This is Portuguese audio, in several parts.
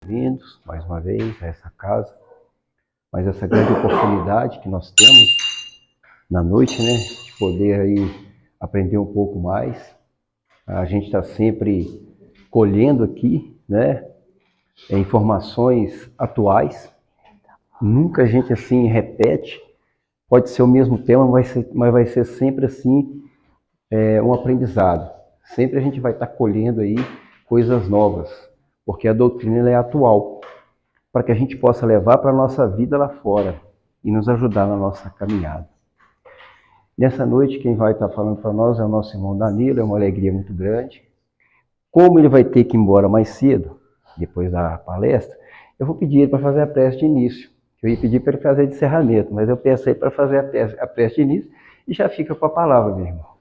bem-vindos mais uma vez a essa casa, mas essa grande oportunidade que nós temos na noite, né, de poder aí aprender um pouco mais. A gente está sempre colhendo aqui, né, informações atuais. Nunca a gente assim repete, pode ser o mesmo tema, mas vai ser sempre assim um aprendizado. Sempre a gente vai estar colhendo aí coisas novas, porque a doutrina ela é atual, para que a gente possa levar para a nossa vida lá fora e nos ajudar na nossa caminhada. Nessa noite, quem vai estar falando para nós é o nosso irmão Danilo, é uma alegria muito grande. Como ele vai ter que ir embora mais cedo, depois da palestra, eu vou pedir ele para fazer a prece de início. Eu ia pedir para ele fazer de encerramento, mas eu peço aí para fazer a prece de início e já fica com a palavra, meu irmão.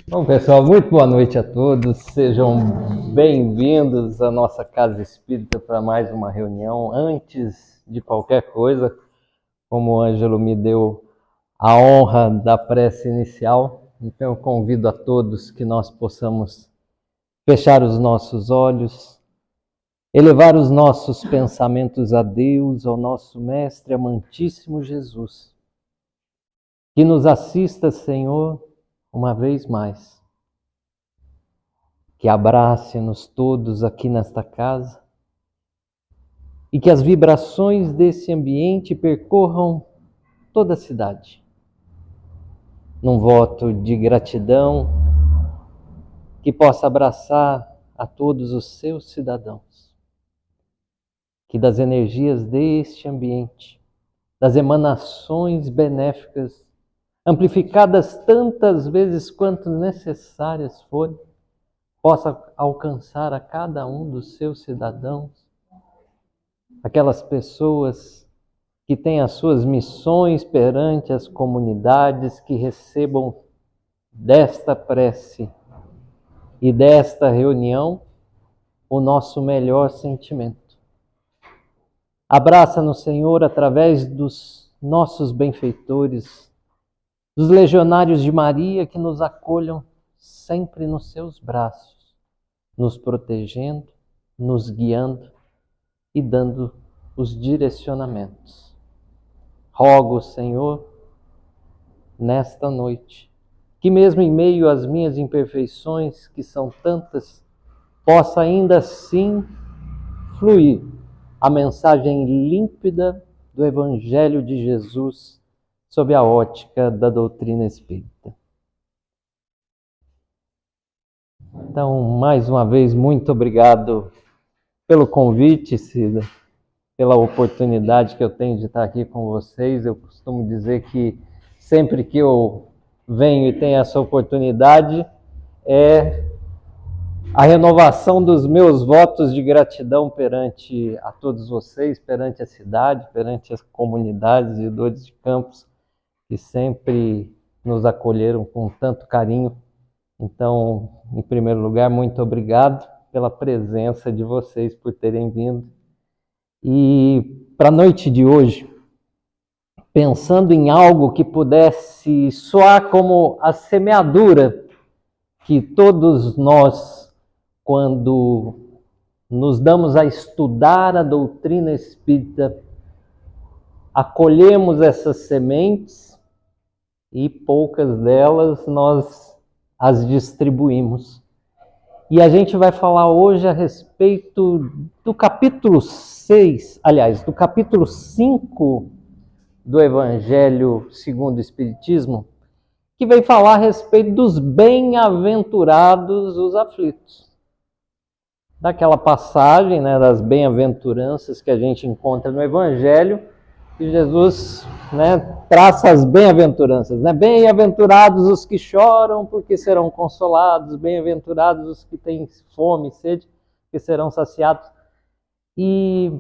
Bom, pessoal, muito boa noite a todos. Sejam bem-vindos à nossa Casa Espírita para mais uma reunião. Antes de qualquer coisa, como o Ângelo me deu a honra da prece inicial, então eu convido a todos que nós possamos fechar os nossos olhos, elevar os nossos pensamentos a Deus, ao nosso Mestre amantíssimo Jesus. Que nos assista, Senhor, uma vez mais. Que abrace-nos todos aqui nesta casa e que as vibrações desse ambiente percorram toda a cidade. Num voto de gratidão, que possa abraçar a todos os seus cidadãos. Que das energias deste ambiente, das emanações benéficas, amplificadas tantas vezes quanto necessárias forem, possa alcançar a cada um dos seus cidadãos, aquelas pessoas que têm as suas missões perante as comunidades, que recebam desta prece e desta reunião o nosso melhor sentimento. Abraça-nos, Senhor, através dos nossos benfeitores, dos legionários de Maria que nos acolham sempre nos seus braços, nos protegendo, nos guiando e dando os direcionamentos. Rogo, Senhor, nesta noite, que mesmo em meio às minhas imperfeições, que são tantas, possa ainda assim fluir a mensagem límpida do Evangelho de Jesus sob a ótica da doutrina espírita. Então, mais uma vez, muito obrigado pelo convite, Cida, pela oportunidade que eu tenho de estar aqui com vocês. Eu costumo dizer que sempre que eu venho e tenho essa oportunidade, é a renovação dos meus votos de gratidão perante a todos vocês, perante a cidade, perante as comunidades e Dores de Campos, que sempre nos acolheram com tanto carinho. Então, em primeiro lugar, muito obrigado pela presença de vocês, por terem vindo. E para a noite de hoje, pensando em algo que pudesse soar como a semeadura que todos nós, quando nos damos a estudar a doutrina espírita, acolhemos essas sementes e poucas delas nós as distribuímos. E a gente vai falar hoje a respeito do capítulo 6, aliás, do capítulo 5 do Evangelho segundo o Espiritismo, que vem falar a respeito dos bem-aventurados os aflitos. Daquela passagem, né, das bem-aventuranças que a gente encontra no Evangelho, que Jesus, né, traça as bem-aventuranças. Né? Bem-aventurados os que choram, porque serão consolados. Bem-aventurados os que têm fome e sede, que serão saciados. E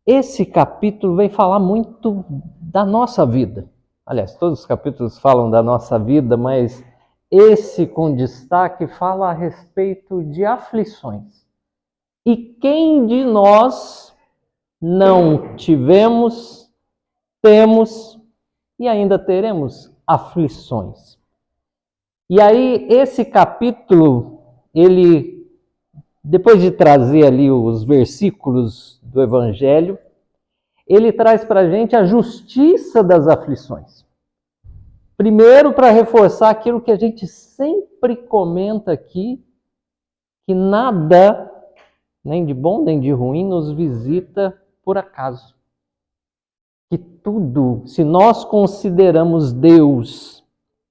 esse capítulo vem falar muito da nossa vida. Aliás, todos os capítulos falam da nossa vida, mas esse com destaque fala a respeito de aflições. E quem de nós não tivemos, temos e ainda teremos aflições. E aí, esse capítulo, ele, depois de trazer ali os versículos do Evangelho, ele traz para a gente a justiça das aflições. Primeiro, para reforçar aquilo que a gente sempre comenta aqui, que nada, nem de bom nem de ruim, nos visita por acaso. Que tudo, se nós consideramos Deus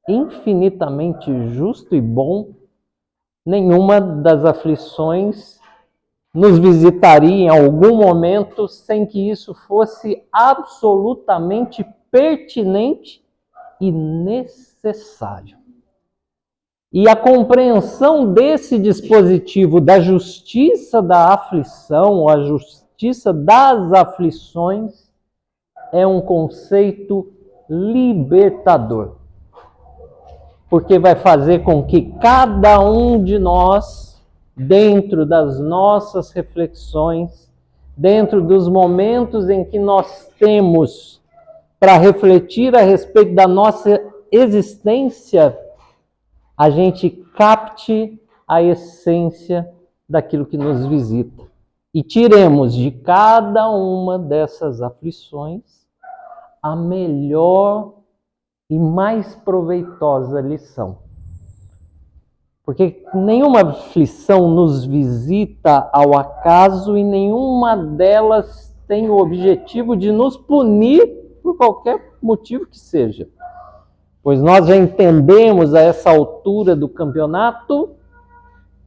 infinitamente justo e bom, nenhuma das aflições nos visitaria em algum momento sem que isso fosse absolutamente pertinente e necessário. E a compreensão desse dispositivo da justiça da aflição, ou a justiça das aflições, é um conceito libertador. Porque vai fazer com que cada um de nós, dentro das nossas reflexões, dentro dos momentos em que nós temos para refletir a respeito da nossa existência, a gente capte a essência daquilo que nos visita. E tiremos de cada uma dessas aflições a melhor e mais proveitosa lição. Porque nenhuma aflição nos visita ao acaso e nenhuma delas tem o objetivo de nos punir por qualquer motivo que seja. Pois nós já entendemos a essa altura do campeonato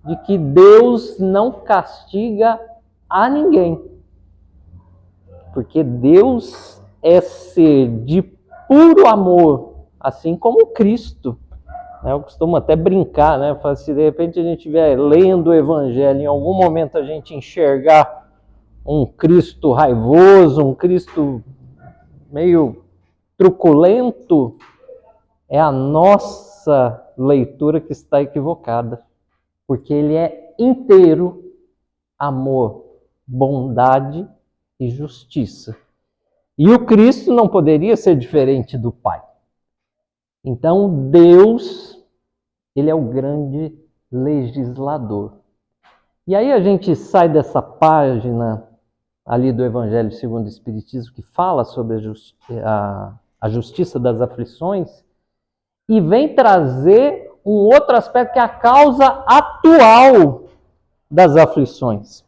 de que Deus não castiga a ninguém. Porque Deus é ser de puro amor, assim como Cristo. Eu costumo até brincar, né? Se de repente a gente estiver lendo o Evangelho, em algum momento a gente enxergar um Cristo raivoso, um Cristo meio truculento, é a nossa leitura que está equivocada. Porque ele é inteiro amor, bondade e justiça. E o Cristo não poderia ser diferente do Pai. Então, Deus, ele é o grande legislador. E aí a gente sai dessa página ali do Evangelho segundo o Espiritismo, que fala sobre a justiça das aflições, e vem trazer um outro aspecto, que é a causa atual das aflições.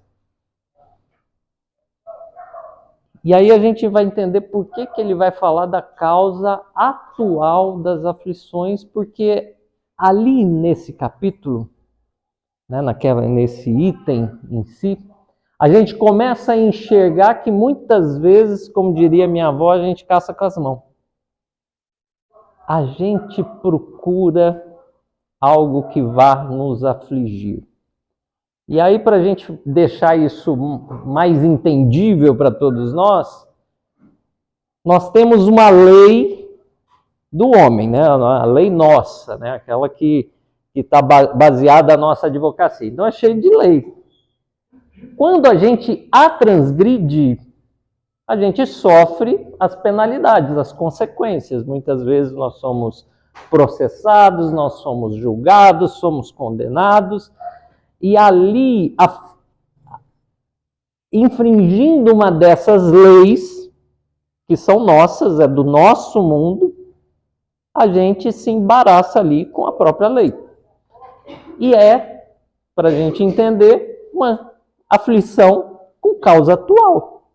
E aí a gente vai entender por que ele vai falar da causa atual das aflições, porque ali nesse capítulo, né, nesse item em si, a gente começa a enxergar que muitas vezes, como diria minha avó, a gente caça com as mãos. A gente procura algo que vá nos afligir. E aí, para a gente deixar isso mais entendível para todos nós temos uma lei do homem, né? A lei nossa, né? Aquela que está baseada na nossa advocacia. Então, é cheio de lei. Quando a gente a transgride, a gente sofre as penalidades, as consequências. Muitas vezes nós somos processados, nós somos julgados, somos condenados. E ali, infringindo uma dessas leis, que são nossas, é do nosso mundo, a gente se embaraça ali com a própria lei. E é, para a gente entender, uma aflição com causa atual.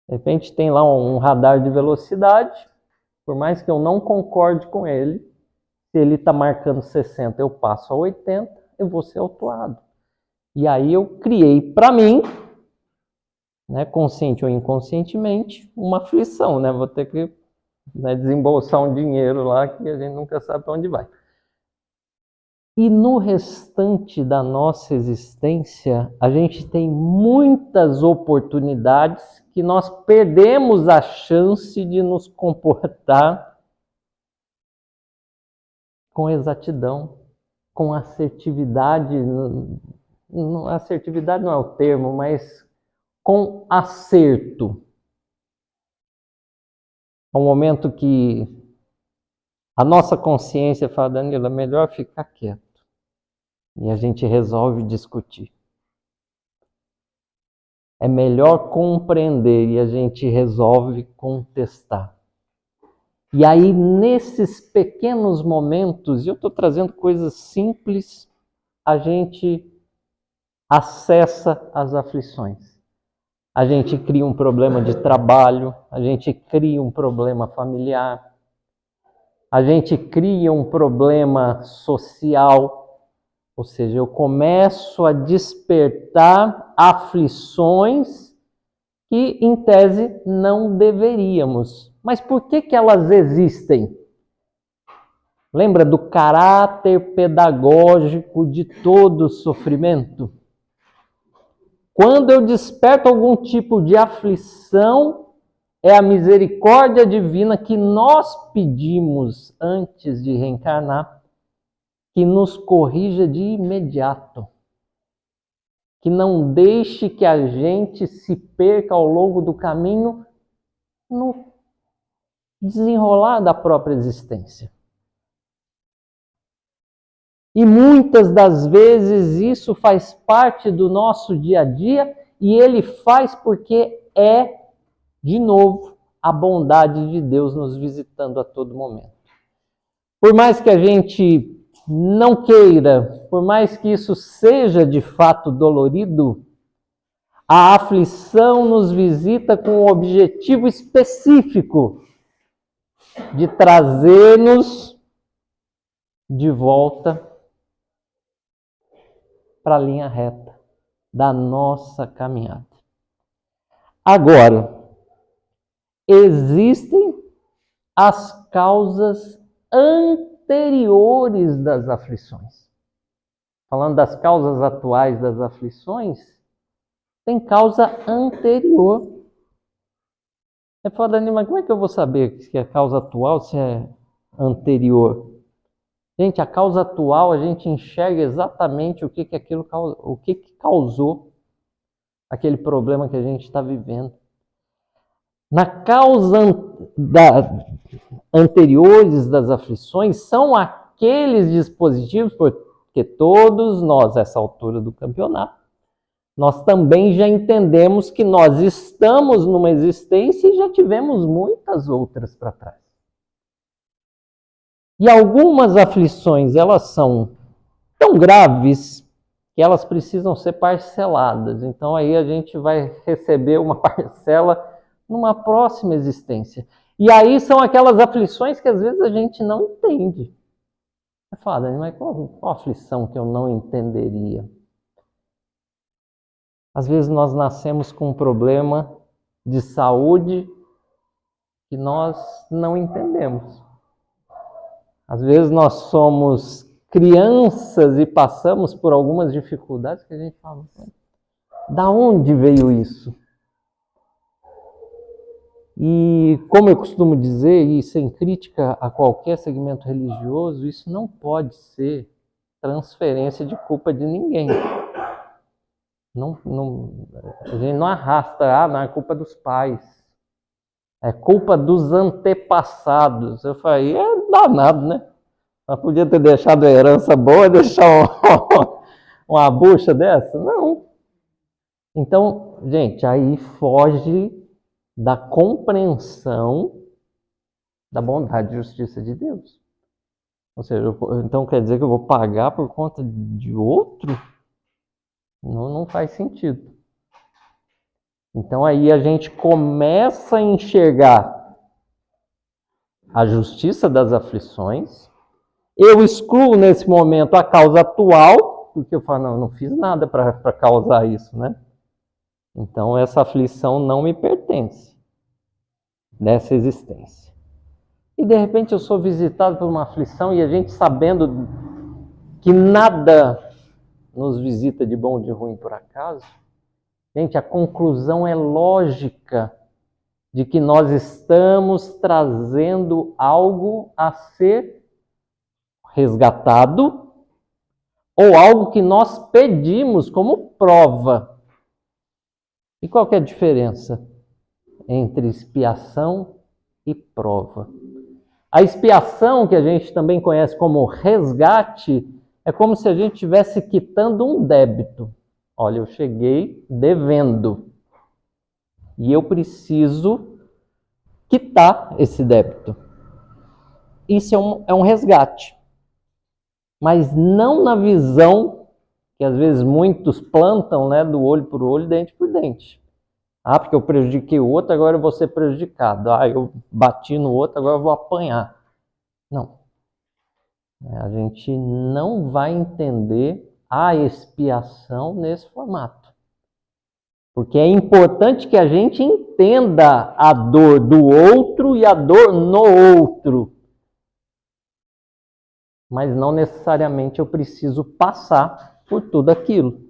De repente tem lá um radar de velocidade, por mais que eu não concorde com ele, se ele está marcando 60, eu passo a 80, eu vou ser autuado. E aí eu criei para mim, né, consciente ou inconscientemente, uma aflição, né? Vou ter que desembolsar um dinheiro lá que a gente nunca sabe para onde vai. E no restante da nossa existência, a gente tem muitas oportunidades que nós perdemos a chance de nos comportar com exatidão, com assertividade. Assertividade não é o termo, mas com acerto. É um momento que a nossa consciência fala, Danilo, é melhor ficar quieto. E a gente resolve discutir. É melhor compreender e a gente resolve contestar. E aí, nesses pequenos momentos, e eu estou trazendo coisas simples, a gente acessa as aflições. A gente cria um problema de trabalho, a gente cria um problema familiar, a gente cria um problema social. Ou seja, eu começo a despertar aflições que, em tese, não deveríamos. Mas por que elas existem? Lembra do caráter pedagógico de todo sofrimento? Quando eu desperto algum tipo de aflição, é a misericórdia divina que nós pedimos antes de reencarnar, que nos corrija de imediato. Que não deixe que a gente se perca ao longo do caminho no desenrolar da própria existência. E muitas das vezes isso faz parte do nosso dia a dia e ele faz porque é, de novo, a bondade de Deus nos visitando a todo momento. Por mais que a gente não queira, por mais que isso seja de fato dolorido, a aflição nos visita com um objetivo específico de trazer-nos de volta para a linha reta da nossa caminhada. Agora, existem as causas anteriores das aflições. Falando das causas atuais das aflições, tem causa anterior. É foda, mas como é que eu vou saber se é causa atual ou se é anterior? Gente, a causa atual a gente enxerga exatamente o que causou aquele problema que a gente está vivendo. Na causa anteriores das aflições são aqueles dispositivos, porque todos nós, essa altura do campeonato, nós também já entendemos que nós estamos numa existência e já tivemos muitas outras para trás. E algumas aflições, elas são tão graves que elas precisam ser parceladas. Então aí a gente vai receber uma parcela numa próxima existência. E aí são aquelas aflições que às vezes a gente não entende. Você fala, mas qual aflição que eu não entenderia? Às vezes nós nascemos com um problema de saúde que nós não entendemos. Às vezes nós somos crianças e passamos por algumas dificuldades que a gente fala, da onde veio isso? E como eu costumo dizer, e sem crítica a qualquer segmento religioso, isso não pode ser transferência de culpa de ninguém. A gente não arrasta, não é culpa dos pais. É culpa dos antepassados. Eu falei, é danado, né? Mas podia ter deixado a herança boa, deixar uma bucha dessa? Não. Então, gente, aí foge da compreensão da bondade e justiça de Deus. Ou seja, então quer dizer que eu vou pagar por conta de outro? Não faz sentido. Então aí a gente começa a enxergar a justiça das aflições. Eu excluo nesse momento a causa atual, porque eu falo, não fiz nada para causar isso, né? Então essa aflição não me pertence nessa existência. E de repente eu sou visitado por uma aflição e a gente sabendo que nada nos visita de bom ou de ruim por acaso, gente, a conclusão é lógica de que nós estamos trazendo algo a ser resgatado ou algo que nós pedimos como prova. E qual que é a diferença entre expiação e prova. A expiação, que a gente também conhece como resgate, é como se a gente estivesse quitando um débito. Olha, eu cheguei devendo e eu preciso quitar esse débito. Isso é um resgate, mas não na visão que às vezes muitos plantam, né, do olho por olho, dente por dente. Ah, porque eu prejudiquei o outro, agora eu vou ser prejudicado. Ah, eu bati no outro, agora eu vou apanhar. Não. A gente não vai entender a expiação nesse formato. Porque é importante que a gente entenda a dor do outro e a dor no outro. Mas não necessariamente eu preciso passar por tudo aquilo.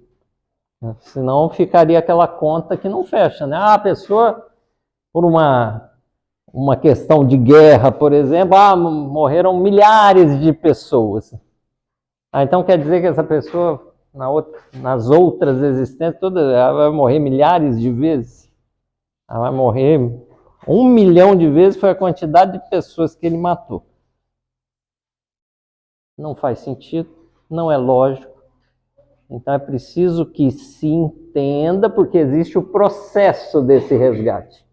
Senão ficaria aquela conta que não fecha, né? Ah, a pessoa, por uma questão de guerra, por exemplo, morreram milhares de pessoas. Então quer dizer que essa pessoa, nas outras existências, ela vai morrer milhares de vezes? Ela vai morrer 1 milhão de vezes, foi a quantidade de pessoas que ele matou. Não faz sentido, não é lógico. Então é preciso que se entenda, porque existe o processo desse resgate.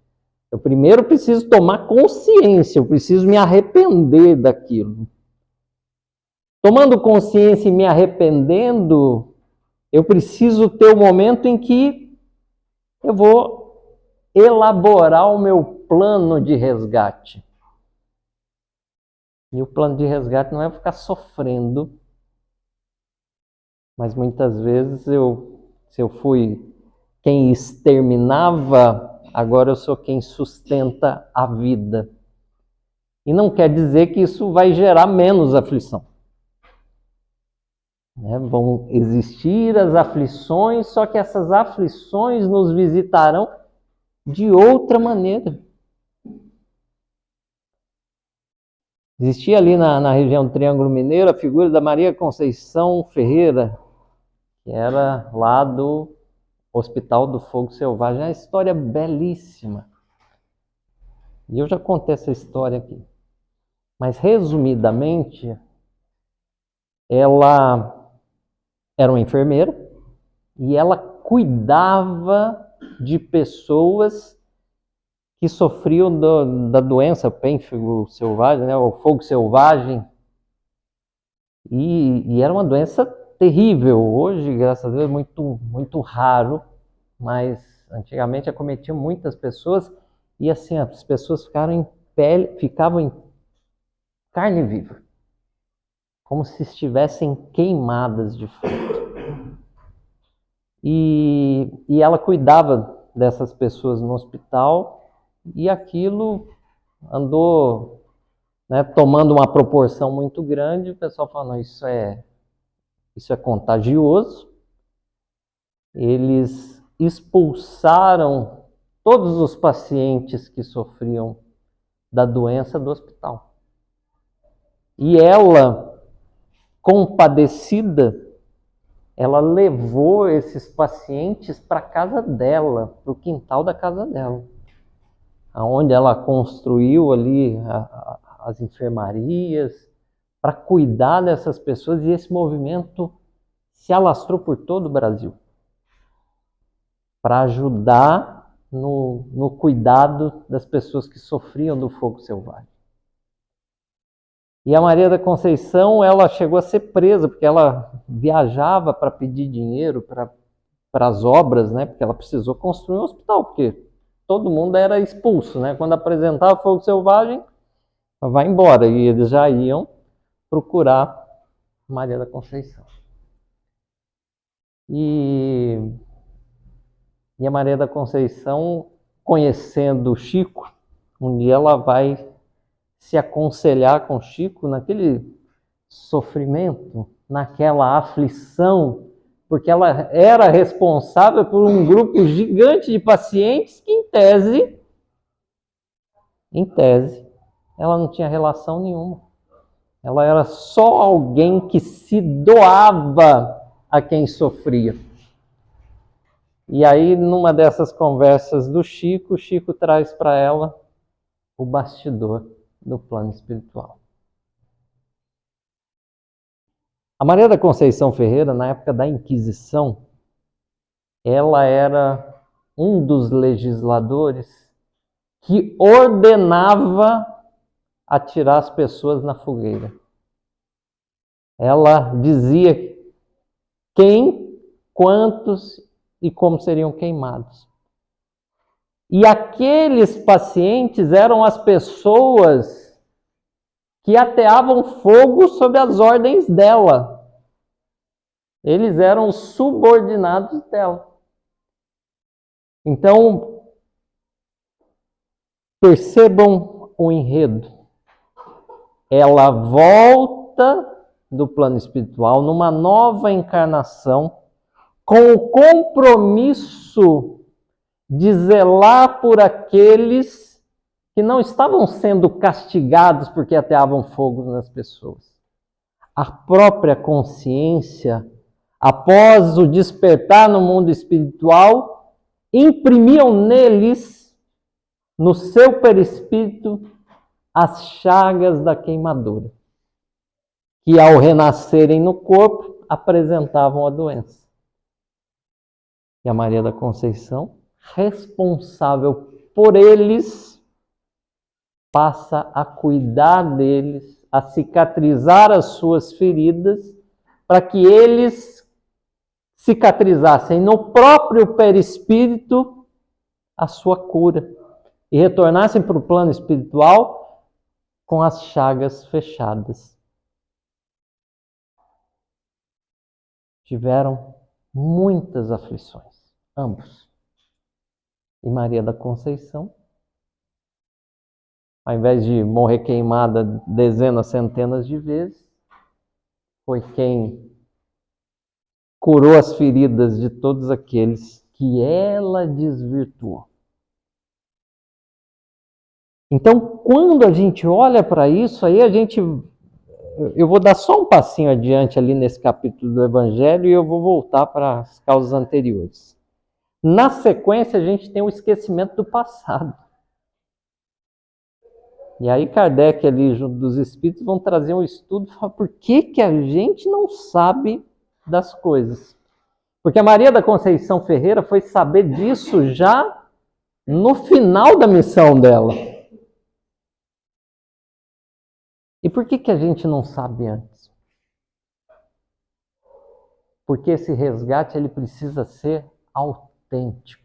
Eu primeiro preciso tomar consciência, eu preciso me arrepender daquilo. Tomando consciência e me arrependendo, eu preciso ter o momento em que eu vou elaborar o meu plano de resgate. E o plano de resgate não é ficar sofrendo, mas muitas vezes se eu fui quem exterminava, agora eu sou quem sustenta a vida. E não quer dizer que isso vai gerar menos aflição. Vão existir as aflições, só que essas aflições nos visitarão de outra maneira. Existia ali na região do Triângulo Mineiro a figura da Maria Conceição Ferreira, que era lá do Hospital do Fogo Selvagem. É uma história belíssima. E eu já contei essa história aqui. Mas, resumidamente, ela era uma enfermeira e ela cuidava de pessoas que sofriam da doença pênfigo selvagem, né, o fogo selvagem. E era uma doença terrível. Hoje, graças a Deus, é muito, muito raro, mas antigamente acometia muitas pessoas e assim, as pessoas ficavam em carne viva, como se estivessem queimadas de fato. E ela cuidava dessas pessoas no hospital e aquilo andou, né, tomando uma proporção muito grande. O pessoal falou, isso é contagioso. Eles expulsaram todos os pacientes que sofriam da doença do hospital. E ela, compadecida, ela levou esses pacientes para a casa dela, para o quintal da casa dela, onde ela construiu ali as enfermarias para cuidar dessas pessoas, e esse movimento se alastrou por todo o Brasil para ajudar no cuidado das pessoas que sofriam do fogo selvagem. E a Maria da Conceição, ela chegou a ser presa, porque ela viajava para pedir dinheiro para as obras, né? Porque ela precisou construir um hospital, porque todo mundo era expulso, né? Quando apresentava fogo selvagem, vai embora. E eles já iam procurar Maria da Conceição. E a Maria da Conceição, conhecendo o Chico, um dia ela vai se aconselhar com Chico naquele sofrimento, naquela aflição, porque ela era responsável por um grupo gigante de pacientes que, em tese, ela não tinha relação nenhuma. Ela era só alguém que se doava a quem sofria. E aí, numa dessas conversas do Chico, o Chico traz para ela o bastidor do plano espiritual. A Maria da Conceição Ferreira, na época da Inquisição, ela era um dos legisladores que ordenava atirar as pessoas na fogueira. Ela dizia quem, quantos e como seriam queimados. E aqueles pacientes eram as pessoas que ateavam fogo sob as ordens dela. Eles eram subordinados dela. Então, percebam o enredo. Ela volta do plano espiritual numa nova encarnação com o compromisso de zelar por aqueles que não estavam sendo castigados porque ateavam fogo nas pessoas. A própria consciência, após o despertar no mundo espiritual, imprimiam neles, no seu perispírito, as chagas da queimadura, que ao renascerem no corpo, apresentavam a doença. E a Maria da Conceição, responsável por eles, passa a cuidar deles, a cicatrizar as suas feridas, para que eles cicatrizassem no próprio perispírito a sua cura e retornassem para o plano espiritual com as chagas fechadas. Tiveram muitas aflições, ambos. E Maria da Conceição, ao invés de morrer queimada dezenas, centenas de vezes, foi quem curou as feridas de todos aqueles que ela desvirtuou. Então, quando a gente olha para isso, aí eu vou dar só um passinho adiante ali nesse capítulo do Evangelho e eu vou voltar para as causas anteriores. Na sequência, a gente tem o esquecimento do passado. E aí Kardec ali, junto dos espíritos, vão trazer um estudo e falar por que a gente não sabe das coisas. Porque a Maria da Conceição Ferreira foi saber disso já no final da missão dela. E por que a gente não sabe antes? Porque esse resgate ele precisa ser autêntico.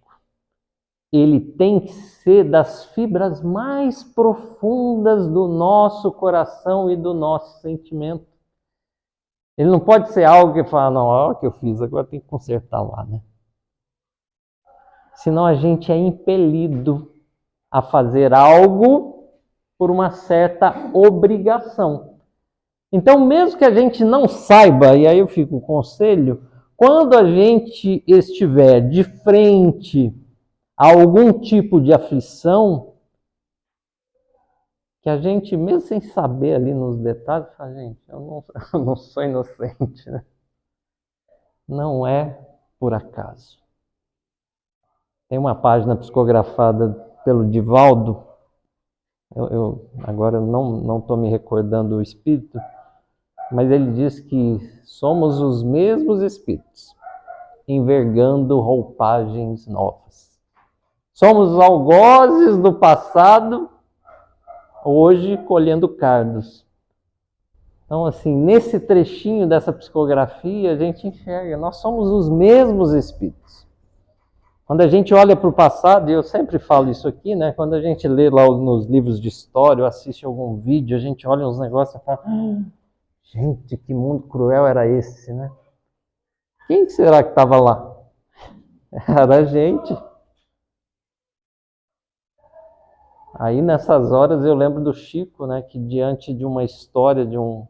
Ele tem que ser das fibras mais profundas do nosso coração e do nosso sentimento. Ele não pode ser algo que fala, não, olha o que eu fiz, agora tem que consertar lá, né? Senão a gente é impelido a fazer algo por uma certa obrigação. Então, mesmo que a gente não saiba, e aí eu fico com o conselho, quando a gente estiver de frente a algum tipo de aflição, que a gente, mesmo sem saber ali nos detalhes, fala, gente, eu não sou inocente, né? Não é por acaso. Tem uma página psicografada pelo Divaldo, agora eu não estou me recordando o espírito, mas ele diz que somos os mesmos espíritos, envergando roupagens novas. Somos os algozes do passado, hoje colhendo cardos. Então, assim, nesse trechinho dessa psicografia, a gente enxerga, nós somos os mesmos espíritos. Quando a gente olha para o passado, e eu sempre falo isso aqui, né? Quando a gente lê lá nos livros de história, ou assiste algum vídeo, a gente olha uns negócios e fala, gente, que mundo cruel era esse, né? Quem será que estava lá? Era a gente. Aí nessas horas eu lembro do Chico, né? Que diante de uma história de um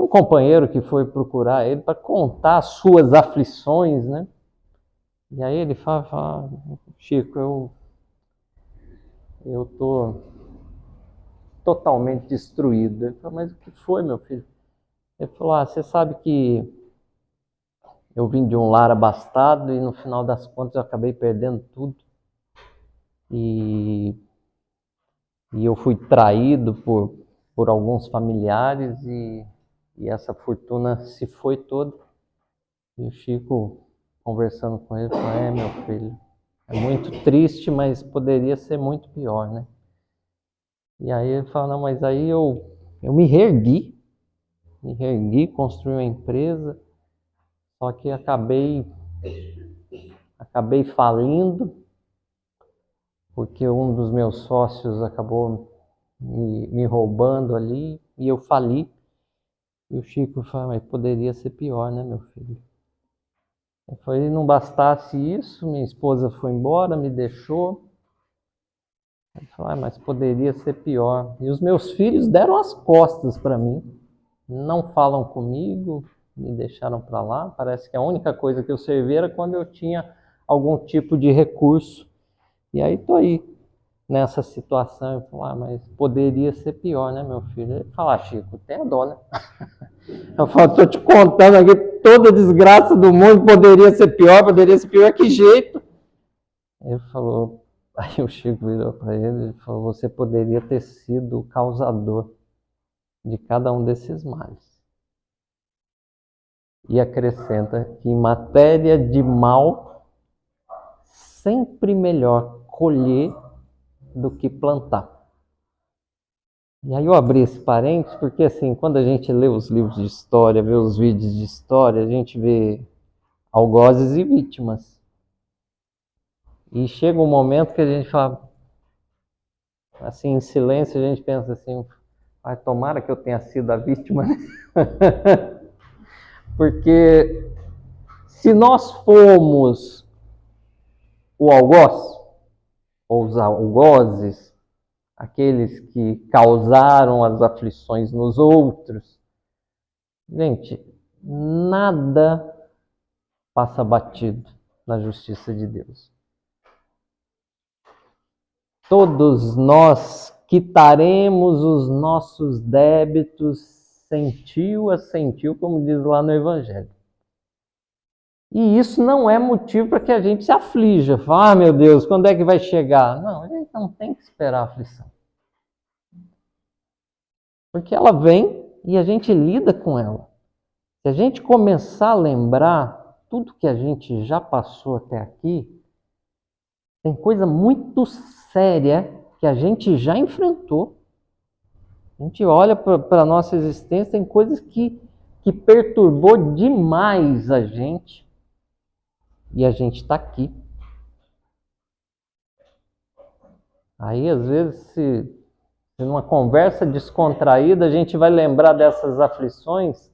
companheiro que foi procurar ele para contar as suas aflições, né? E aí ele fala Chico, eu tô totalmente destruído. Ele falou, mas o que foi, meu filho? Ele falou, você sabe que eu vim de um lar abastado e no final das contas eu acabei perdendo tudo. E e eu fui traído por alguns familiares e essa fortuna se foi toda. E o Chico, conversando com ele, falou: meu filho, é muito triste, mas poderia ser muito pior, né? E aí ele falou: não, mas aí eu me reergui, construí uma empresa, só que acabei falindo, porque um dos meus sócios acabou me roubando ali, e eu fali. E o Chico falou: mas poderia ser pior, né, meu filho? Eu falei: não bastasse isso, minha esposa foi embora, me deixou. Ele falou: mas poderia ser pior. E os meus filhos deram as costas para mim, não falam comigo, me deixaram para lá. Parece que a única coisa que eu servi era quando eu tinha algum tipo de recurso. E aí tô aí, nessa situação. Eu falo: mas poderia ser pior, né, meu filho? Ele fala: Chico, tem a dó, né? Eu falo: tô te contando aqui toda a desgraça do mundo, poderia ser pior, que jeito? Ele falou, aí o Chico virou para ele e falou: você poderia ter sido o causador de cada um desses males. E acrescenta que em matéria de mal, sempre melhor colher do que plantar. E aí eu abri esse parênteses porque, assim, quando a gente lê os livros de história, vê os vídeos de história, a gente vê algozes e vítimas. E chega um momento que a gente fala, assim, em silêncio, a gente pensa assim: tomara que eu tenha sido a vítima. Porque se nós fomos o algoz, ou os algozes, aqueles que causaram as aflições nos outros, gente, nada passa batido na justiça de Deus. Todos nós quitaremos os nossos débitos sentiu a sentiu, como diz lá no Evangelho. E isso não é motivo para que a gente se aflija. Fala: meu Deus, quando é que vai chegar? Não, a gente não tem que esperar a aflição. Porque ela vem e a gente lida com ela. Se a gente começar a lembrar tudo que a gente já passou até aqui, tem coisa muito séria que a gente já enfrentou. A gente olha para a nossa existência, tem coisas que perturbou demais a gente. E a gente está aqui. Aí, às vezes, se numa conversa descontraída, a gente vai lembrar dessas aflições,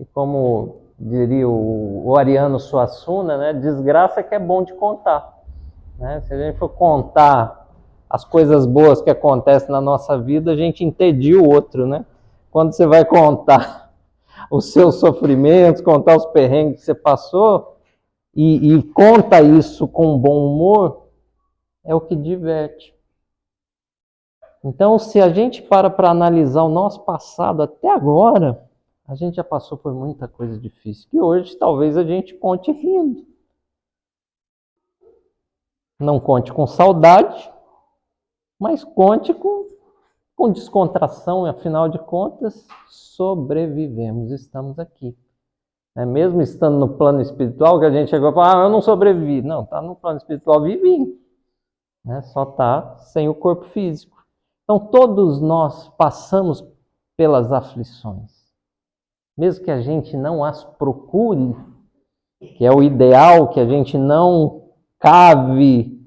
e como diria o Ariano Suassuna, né, desgraça que é bom de contar. Né? Se a gente for contar as coisas boas que acontecem na nossa vida, a gente entedia o outro. Né? Quando você vai contar os seus sofrimentos, contar os perrengues que você passou, e conta isso com bom humor, é o que diverte. Então, se a gente para analisar o nosso passado até agora, a gente já passou por muita coisa difícil, que hoje talvez a gente conte rindo. Não conte com saudade, mas conte com descontração, e afinal de contas, sobrevivemos, estamos aqui. Mesmo estando no plano espiritual, que a gente chegou e falou: eu não sobrevivi. Não, está no plano espiritual, vivi. Só está sem o corpo físico. Então, todos nós passamos pelas aflições. Mesmo que a gente não as procure, que é o ideal, que a gente não cave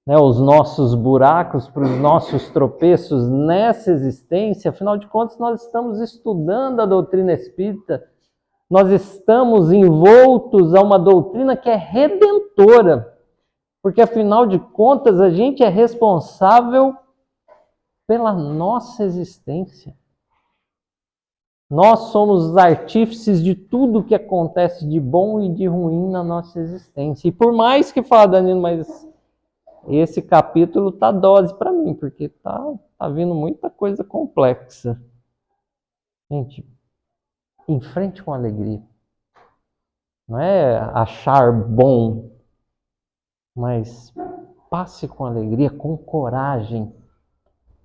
os nossos buracos para os nossos tropeços nessa existência. Afinal de contas, nós estamos estudando a doutrina espírita, nós estamos envoltos a uma doutrina que é redentora, porque afinal de contas a gente é responsável pela nossa existência. Nós somos os artífices de tudo que acontece de bom e de ruim na nossa existência. E por mais que fala, Danilo, mas esse capítulo tá dose para mim, porque tá vindo muita coisa complexa. Gente, enfrente com alegria. Não é achar bom, mas passe com alegria, com coragem.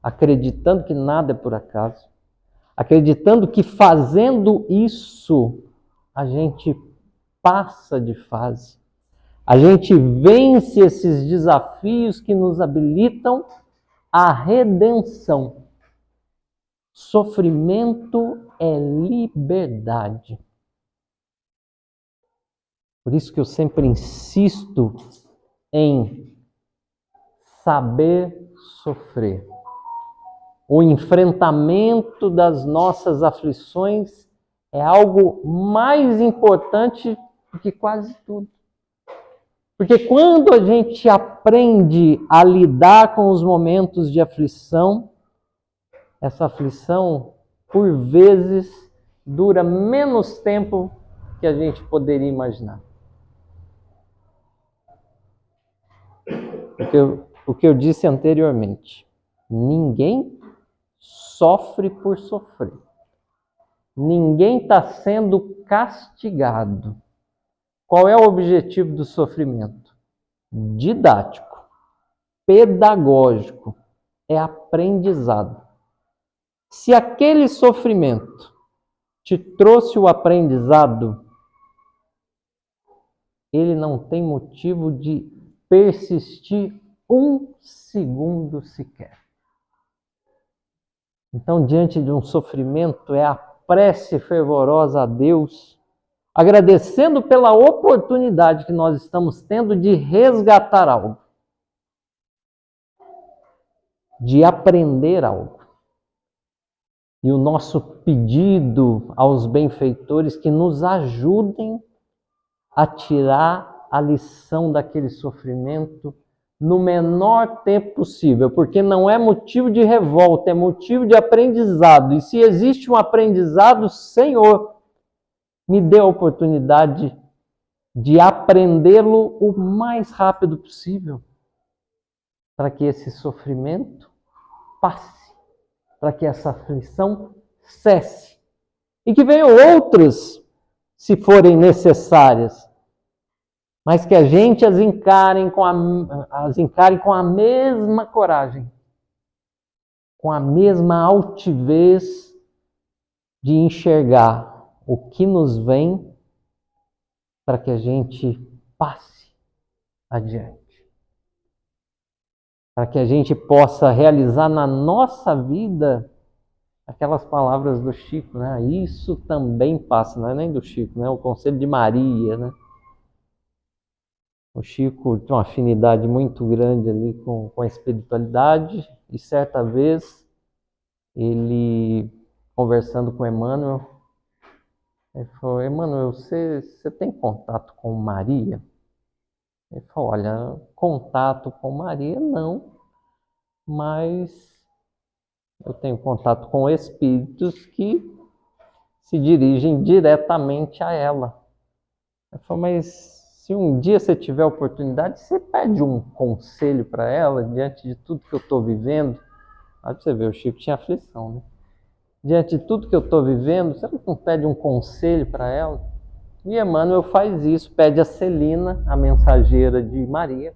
acreditando que nada é por acaso, acreditando que fazendo isso a gente passa de fase, a gente vence esses desafios que nos habilitam à redenção. Sofrimento é liberdade. Por isso que eu sempre insisto em saber sofrer. O enfrentamento das nossas aflições é algo mais importante do que quase tudo. Porque quando a gente aprende a lidar com os momentos de aflição, essa aflição, por vezes, dura menos tempo que a gente poderia imaginar. O que eu disse anteriormente, ninguém sofre por sofrer. Ninguém está sendo castigado. Qual é o objetivo do sofrimento? Didático, pedagógico, é aprendizado. Se aquele sofrimento te trouxe o aprendizado, ele não tem motivo de persistir um segundo sequer. Então, diante de um sofrimento, é a prece fervorosa a Deus, agradecendo pela oportunidade que nós estamos tendo de resgatar algo, de aprender algo. E o nosso pedido aos benfeitores que nos ajudem a tirar a lição daquele sofrimento no menor tempo possível, porque não é motivo de revolta, é motivo de aprendizado. E se existe um aprendizado, Senhor, me dê a oportunidade de aprendê-lo o mais rápido possível, para que esse sofrimento passe, para que essa aflição cesse. E que venham outras, se forem necessárias, mas que a gente as encare com a mesma coragem, com a mesma altivez de enxergar o que nos vem para que a gente passe adiante. Para que a gente possa realizar na nossa vida aquelas palavras do Chico, né? Isso também passa, não é nem do Chico, né? O conselho de Maria, né? O Chico tem uma afinidade muito grande ali com a espiritualidade e certa vez ele, conversando com Emmanuel, ele falou: Emmanuel, você tem contato com Maria? Ele falou: olha, contato com Maria não, mas eu tenho contato com espíritos que se dirigem diretamente a ela. Ele falou: mas se um dia você tiver a oportunidade, você pede um conselho para ela, diante de tudo que eu estou vivendo. Aí você vê, o Chico tinha aflição, né? Diante de tudo que eu estou vivendo, você não pede um conselho para ela? E Emmanuel faz isso, pede a Celina, a mensageira de Maria,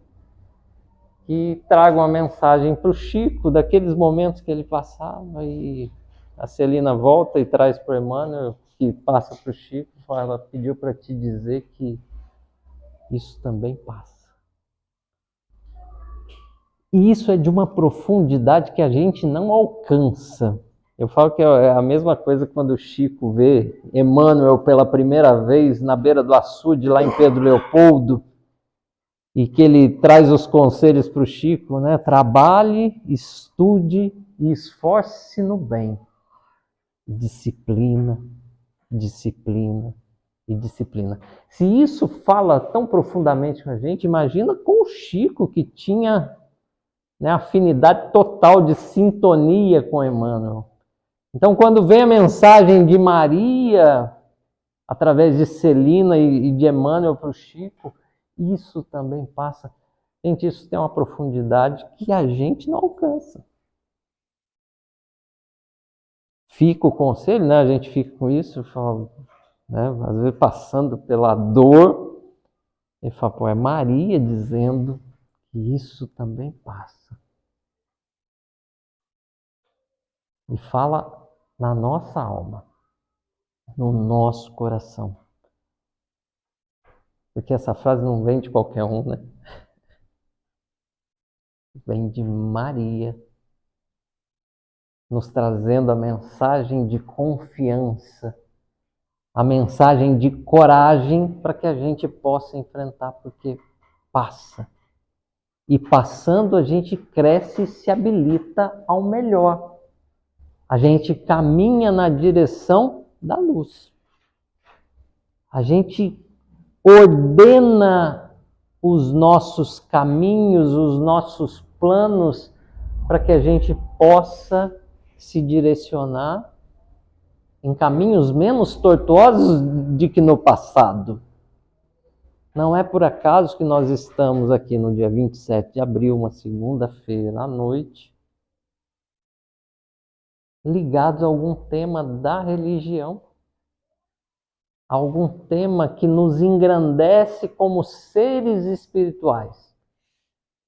que traga uma mensagem para o Chico, daqueles momentos que ele passava, e a Celina volta e traz para o Emmanuel, que passa para o Chico, ela pediu para te dizer que isso também passa. E isso é de uma profundidade que a gente não alcança. Eu falo que é a mesma coisa quando o Chico vê Emmanuel pela primeira vez na beira do açude, lá em Pedro Leopoldo, e que ele traz os conselhos para o Chico, né? Trabalhe, estude e esforce-se no bem. Disciplina, disciplina e disciplina. Se isso fala tão profundamente com a gente, imagina com o Chico, que tinha, né, afinidade total de sintonia com Emmanuel. Então, quando vem a mensagem de Maria, através de Celina e de Emmanuel para o Chico, isso também passa. Gente, isso tem uma profundidade que a gente não alcança. Fica o conselho, né? A gente fica com isso, fala, né? Às vezes passando pela dor, e fala, pô, é Maria dizendo que isso também passa. e fala na nossa alma, no nosso coração. Porque essa frase não vem de qualquer um, né? Vem de Maria, nos trazendo a mensagem de confiança, a mensagem de coragem para que a gente possa enfrentar, porque passa. E passando a gente cresce e se habilita ao melhor. A gente caminha na direção da luz. A gente ordena os nossos caminhos, os nossos planos, para que a gente possa se direcionar em caminhos menos tortuosos do que no passado. Não é por acaso que nós estamos aqui no dia 27 de abril, uma segunda-feira à noite, ligados a algum tema da religião, algum tema que nos engrandece como seres espirituais,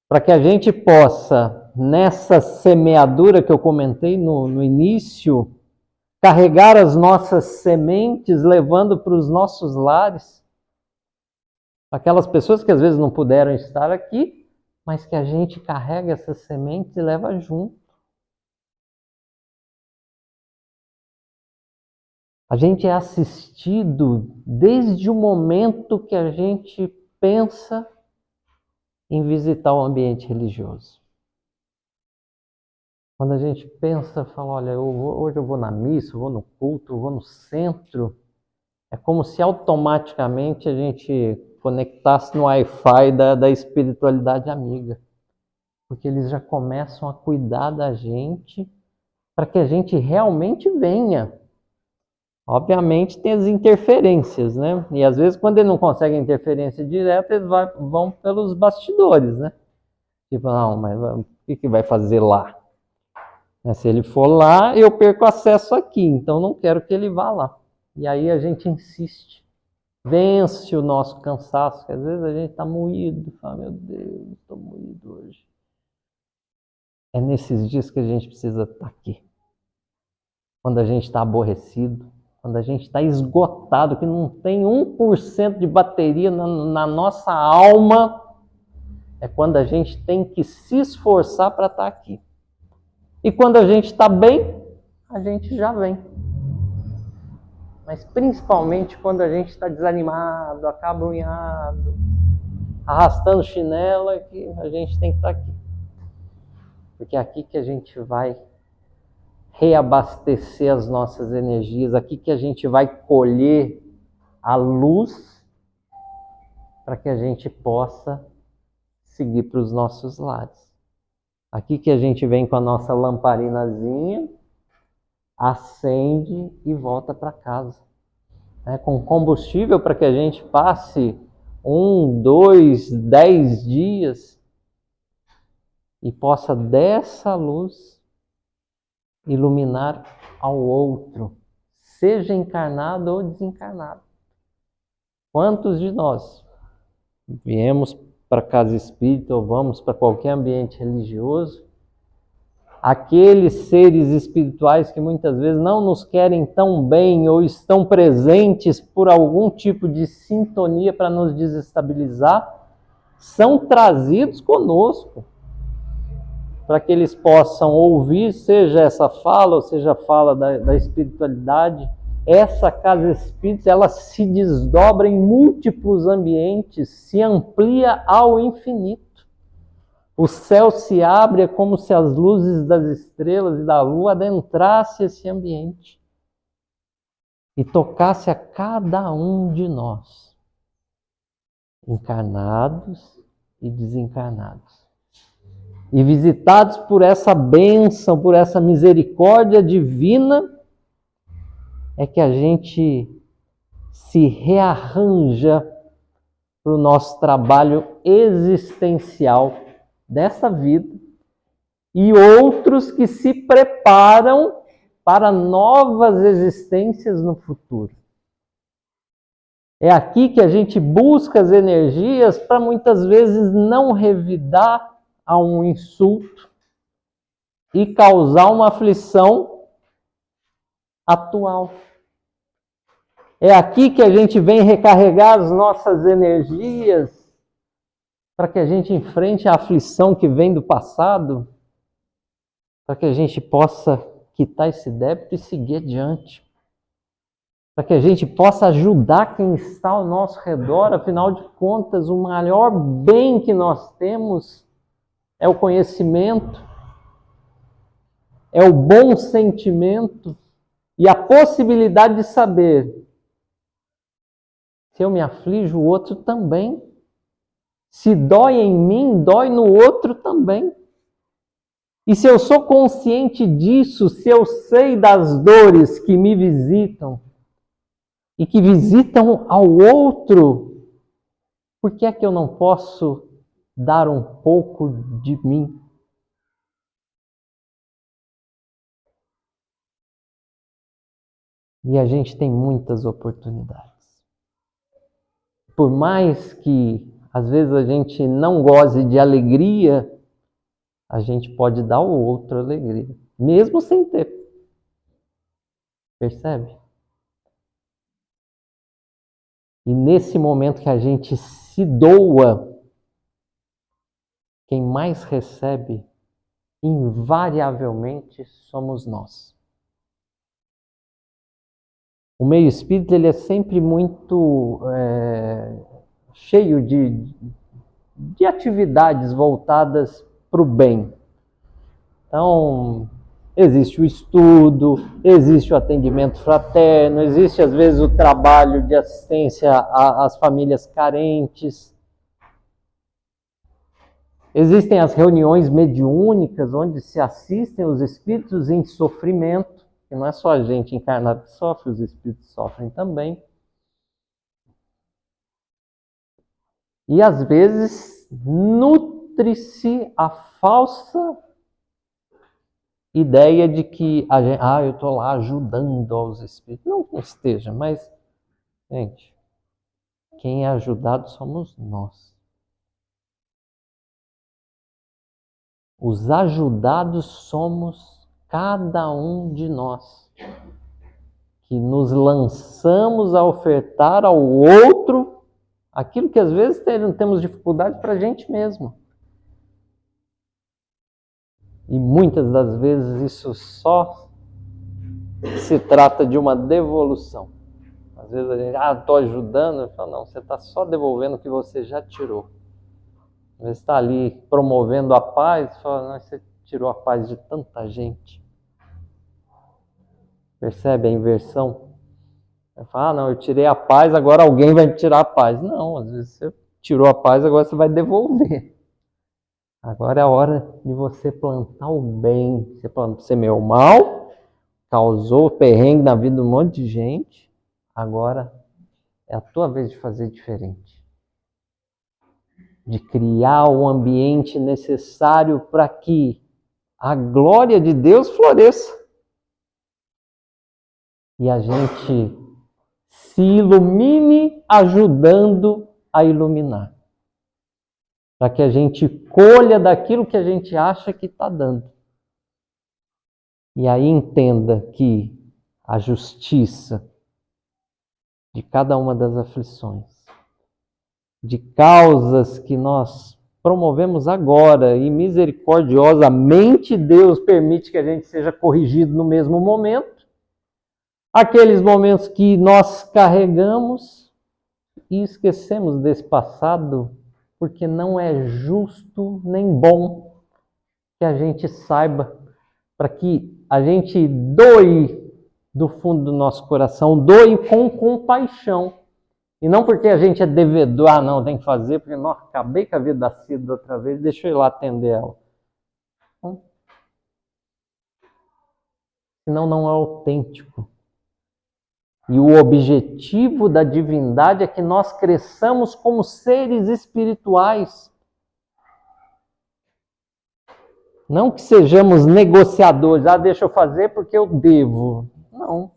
para que a gente possa, nessa semeadura que eu comentei no início, carregar as nossas sementes, levando para os nossos lares, aquelas pessoas que às vezes não puderam estar aqui, mas que a gente carrega essas sementes e leva junto. A gente é assistido desde o momento que a gente pensa em visitar o ambiente religioso. Quando a gente pensa, fala, olha, hoje eu vou na missa, eu vou no culto, eu vou no centro, é como se automaticamente a gente conectasse no Wi-Fi da espiritualidade amiga. Porque eles já começam a cuidar da gente para que a gente realmente venha. Obviamente tem as interferências, né? E às vezes quando ele não consegue interferência direta, eles vão pelos bastidores, né? Tipo, não, mas o que vai fazer lá? Se ele for lá, eu perco acesso aqui, então não quero que ele vá lá. E aí a gente insiste. Vence o nosso cansaço, que às vezes a gente está moído, fala, meu Deus, estou moído hoje. É nesses dias que a gente precisa estar aqui. Quando a gente está aborrecido, quando a gente está esgotado, que não tem 1% de bateria na nossa alma, é quando a gente tem que se esforçar para estar aqui. E quando a gente está bem, a gente já vem. Mas principalmente quando a gente está desanimado, acabrunhado, arrastando chinela, que a gente tem que estar aqui. Porque é aqui que a gente vai reabastecer as nossas energias, aqui que a gente vai colher a luz para que a gente possa seguir para os nossos lares. Aqui que a gente vem com a nossa lamparinazinha, acende e volta para casa. Com combustível para que a gente passe 1, 2, 10 dias e possa dessa luz iluminar ao outro, seja encarnado ou desencarnado. Quantos de nós viemos para a casa espírita ou vamos para qualquer ambiente religioso, aqueles seres espirituais que muitas vezes não nos querem tão bem ou estão presentes por algum tipo de sintonia para nos desestabilizar, são trazidos conosco para que eles possam ouvir, seja essa fala ou seja a fala da espiritualidade. Essa casa espírita, ela se desdobra em múltiplos ambientes, se amplia ao infinito. O céu se abre, é como se as luzes das estrelas e da lua adentrassem esse ambiente e tocasse a cada um de nós, encarnados e desencarnados. E visitados por essa bênção, por essa misericórdia divina, é que a gente se rearranja para o nosso trabalho existencial dessa vida e outros que se preparam para novas existências no futuro. É aqui que a gente busca as energias para muitas vezes não revidar a um insulto e causar uma aflição atual. É aqui que a gente vem recarregar as nossas energias para que a gente enfrente a aflição que vem do passado, para que a gente possa quitar esse débito e seguir adiante. Para que a gente possa ajudar quem está ao nosso redor. Afinal de contas, o maior bem que nós temos é o conhecimento, é o bom sentimento e a possibilidade de saber: se eu me aflijo, o outro também. Se dói em mim, dói no outro também. E se eu sou consciente disso, se eu sei das dores que me visitam e que visitam ao outro, por que é que eu não posso dar um pouco de mim? E a gente tem muitas oportunidades. Por mais que às vezes a gente não goze de alegria, a gente pode dar ao outro alegria, mesmo sem ter. Percebe? E nesse momento que a gente se doa, quem mais recebe, invariavelmente, somos nós. O meio espírita ele é sempre muito cheio de atividades voltadas para o bem. Então, existe o estudo, existe o atendimento fraterno, existe às vezes o trabalho de assistência às famílias carentes. Existem as reuniões mediúnicas, onde se assistem os espíritos em sofrimento, que não é só a gente encarnado que sofre, os espíritos sofrem também. E às vezes nutre-se a falsa ideia de que a gente, eu estou lá ajudando aos espíritos. Não esteja, mas, gente, quem é ajudado somos nós. Os ajudados somos cada um de nós, que nos lançamos a ofertar ao outro aquilo que às vezes temos dificuldade para a gente mesmo. E muitas das vezes isso só se trata de uma devolução. Às vezes a gente, estou ajudando. Eu falo, não, você está só devolvendo o que você já tirou. Você está ali promovendo a paz, fala, não, você tirou a paz de tanta gente. Percebe a inversão? Você fala, não, eu tirei a paz, agora alguém vai me tirar a paz. Não, às vezes você tirou a paz, agora você vai devolver. Agora é a hora de você plantar o bem. Você semeou o mal, causou perrengue na vida de um monte de gente. Agora é a tua vez de fazer diferente. De criar o ambiente necessário para que a glória de Deus floresça. E a gente se ilumine ajudando a iluminar. Para que a gente colha daquilo que a gente acha que está dando. E aí entenda que a justiça de cada uma das aflições, de causas que nós promovemos agora e misericordiosamente Deus permite que a gente seja corrigido no mesmo momento, aqueles momentos que nós carregamos e esquecemos desse passado, porque não é justo nem bom que a gente saiba, para que a gente doe do fundo do nosso coração, doe com compaixão. E não porque a gente é devedor, não, tem que fazer, porque não, acabei com a vida da Cida outra vez, deixa eu ir lá atender ela. Senão não é autêntico. E o objetivo da divindade é que nós cresçamos como seres espirituais. Não que sejamos negociadores, deixa eu fazer porque eu devo. Não.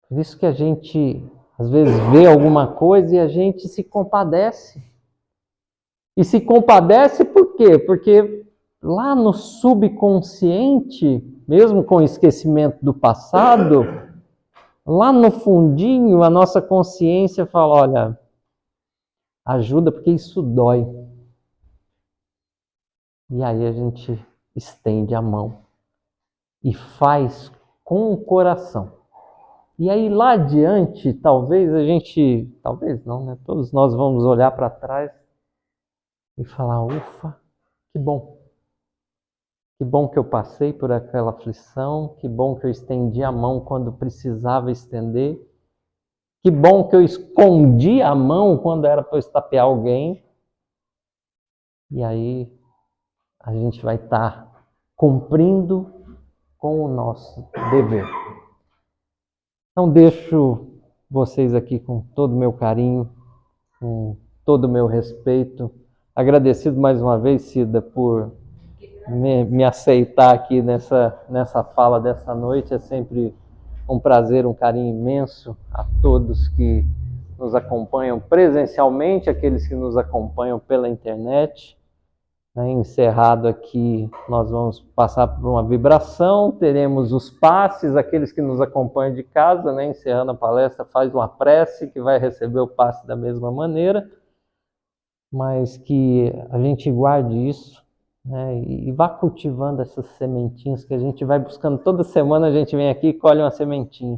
Por isso que a gente, às vezes, vê alguma coisa e a gente se compadece. E se compadece por quê? Porque lá no subconsciente, mesmo com o esquecimento do passado, lá no fundinho, a nossa consciência fala, olha, ajuda porque isso dói. E aí a gente estende a mão e faz com o coração. E aí lá adiante, talvez não, né? Todos nós vamos olhar para trás e falar, ufa, que bom. Que bom que eu passei por aquela aflição, que bom que eu estendi a mão quando precisava estender, que bom que eu escondi a mão quando era para eu estapear alguém. E aí a gente vai estar cumprindo com o nosso dever. Então deixo vocês aqui com todo o meu carinho, com todo o meu respeito. Agradecido mais uma vez, Cida, por me aceitar aqui nessa fala dessa noite. É sempre um prazer, um carinho imenso a todos que nos acompanham presencialmente, aqueles que nos acompanham pela internet. Encerrado aqui, nós vamos passar por uma vibração, teremos os passes, aqueles que nos acompanham de casa, encerrando a palestra, faz uma prece que vai receber o passe da mesma maneira, mas que a gente guarde isso, e vá cultivando essas sementinhas que a gente vai buscando. Toda semana a gente vem aqui e colhe uma sementinha.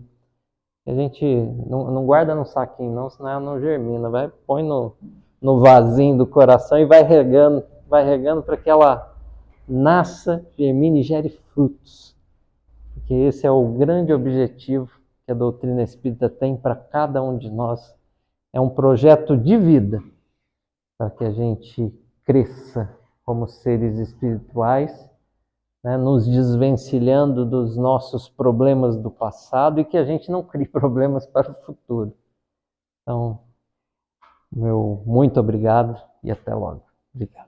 A gente não guarda no saquinho não, senão ela não germina. Põe no vasinho do coração e vai regando para que ela nasça, germine e gere frutos. Porque esse é o grande objetivo que a doutrina espírita tem para cada um de nós. É um projeto de vida para que a gente cresça como seres espirituais, nos desvencilhando dos nossos problemas do passado e que a gente não crie problemas para o futuro. Então, meu muito obrigado e até logo. Obrigado.